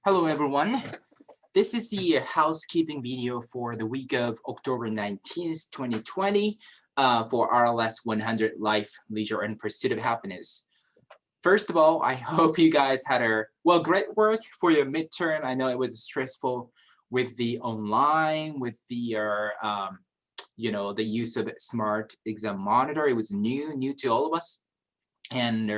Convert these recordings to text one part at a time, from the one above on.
Hello, everyone. This is the housekeeping video for the week of October 19th, 2020 for RLS 100 Life, Leisure, and Pursuit of Happiness. First of all, I hope you guys had great work for your midterm. I know it was stressful with the online, with the the use of smart exam monitor. It was new to all of us, and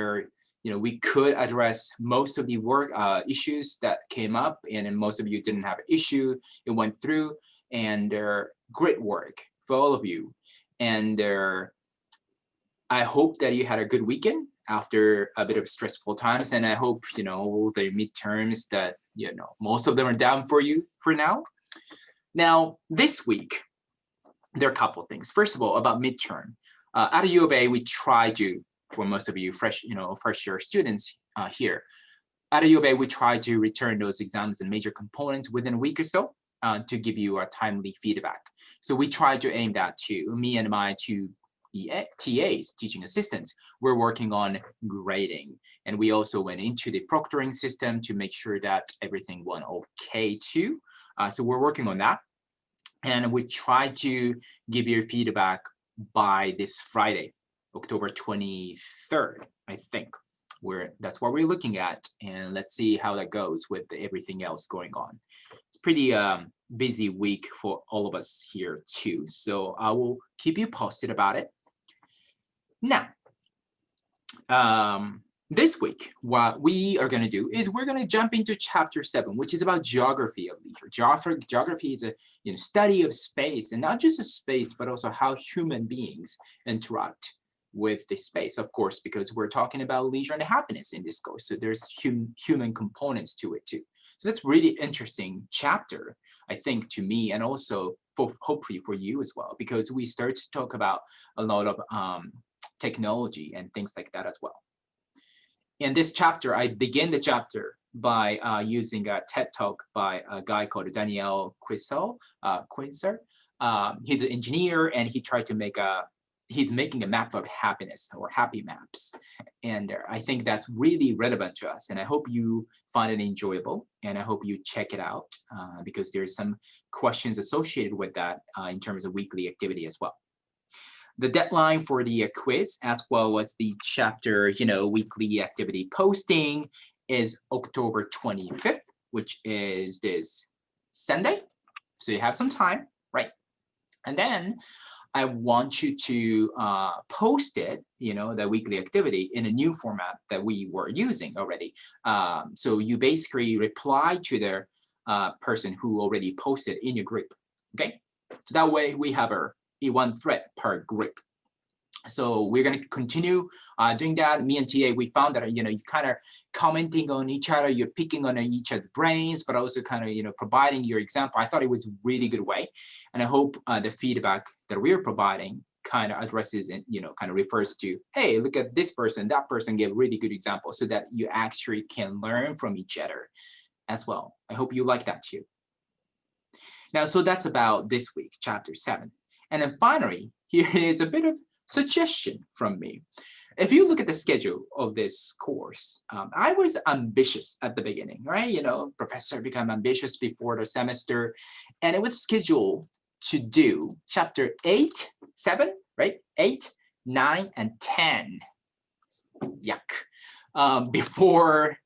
we could address most of the work issues that came up, and then most of you didn't have an issue. It went through, and great work for all of you. And I hope that you had a good weekend after a bit of stressful times, and I hope the midterms that most of them are down for you for now. Now this week there are a couple of things. First of all, about midterm. At U of A, we try to, for most of you first year students here, at U of A, we try to return those exams and major components within a week or so to give you a timely feedback. So we try to aim that too. Me and my two TAs, teaching assistants, we're working on grading. And we also went into the proctoring system to make sure that everything went okay too. So we're working on that. And we try to give you feedback by this Friday, October 23rd, I think. That's what we're looking at, and let's see how that goes with everything else going on. It's pretty busy week for all of us here too, so I will keep you posted about it. Now, this week, what we are going to do is we're going to jump into chapter 7, which is about geography of leisure. Geography is a study of space, and not just the space, but also how human beings interact with the space, of course, because we're talking about leisure and happiness in this course. So there's human components to it too. So that's really interesting chapter, I think, to me, and also hopefully for you as well, because we start to talk about a lot of technology and things like that as well. In this chapter, I begin the chapter by using a TED Talk by a guy called Daniel Quincer. He's an engineer, and he tried to make he's making a map of happiness, or happy maps. And I think that's really relevant to us. And I hope you find it enjoyable, and I hope you check it out because there's some questions associated with that in terms of weekly activity as well. The deadline for the quiz, as well as the chapter, weekly activity posting, is October 25th, which is this Sunday. So you have some time, right? And then I want you to post it, the weekly activity, in a new format that we were using already. So you basically reply to the person who already posted in your group, okay? So that way we have one thread per group. So we're going to continue doing that. Me and TA, we found that, you kind of commenting on each other, you're picking on each other's brains, but also kind of, providing your example. I thought it was a really good way. And I hope the feedback that we're providing kind of addresses and, kind of refers to, hey, look at this person, that person gave really good examples, so that you actually can learn from each other as well. I hope you like that too. Now, so that's about this week, chapter 7. And then finally, here is a bit of suggestion from me. If you look at the schedule of this course, I was ambitious at the beginning, right? Professor became ambitious before the semester, and it was scheduled to do chapter 8, 7, right? 8, 9, and 10. Yuck. Before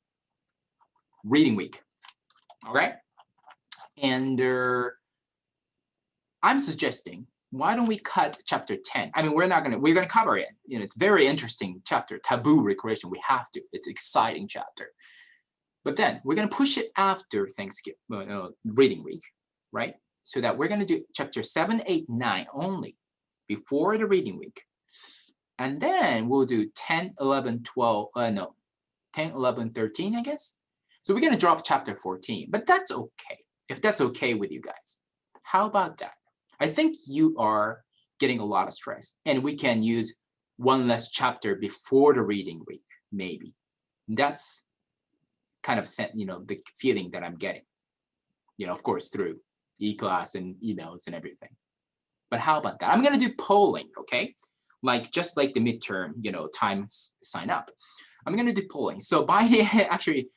reading week, all right? And I'm suggesting, why don't we cut chapter 10? I mean, we're going to cover it. It's a very interesting chapter, taboo recreation. We have to. It's an exciting chapter. But then we're going to push it after Thanksgiving, reading week, right? So that we're going to do chapter 7, 8, 9 only before the reading week. And then we'll do 10, 11, 12, 10, 11, 13, I guess. So we're going to drop chapter 14, but that's okay. If that's okay with you guys. How about that? I think you are getting a lot of stress, and we can use one less chapter before the reading week, maybe. That's kind of the feeling that I'm getting, of course, through e-class and emails and everything. But how about that? I'm going to do polling, okay? Just like the midterm, time sign up. I'm going to do polling. So by the actually,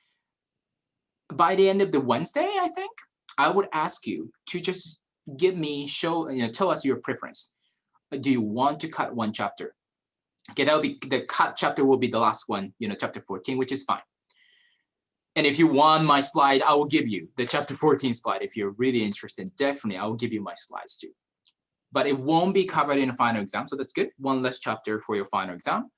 by the end of the Wednesday, I think, I would ask you to just give me, tell us your preference. Do you want to cut one chapter? Okay, that'll be the cut chapter will be the last one, chapter 14, which is fine. And if you want my slide, I will give you the chapter 14 slide. If you're really interested, definitely I will give you my slides too. But it won't be covered in the final exam, so that's good. One less chapter for your final exam.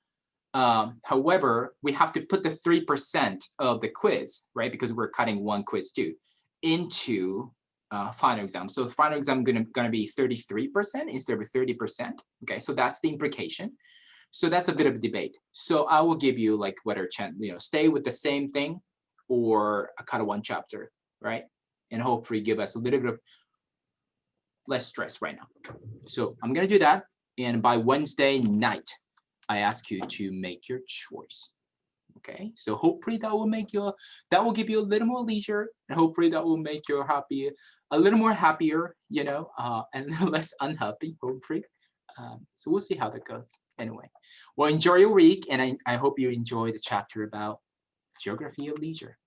However, we have to put the 3% of the quiz, right? Because we're cutting one quiz too, into final exam. So the final exam gonna be 33% instead of 30%. Okay, so that's the implication. So that's a bit of a debate. So I will give you like whether stay with the same thing or cut one chapter, right? And hopefully give us a little bit of less stress right now. So I'm gonna do that, and by Wednesday night, I ask you to make your choice. Okay, so hopefully that will give you a little more leisure, and hopefully that will make you happy, a little more happier, and less unhappy, hopefully. So we'll see how that goes. Anyway, well, enjoy your week, and I hope you enjoy the chapter about geography of leisure.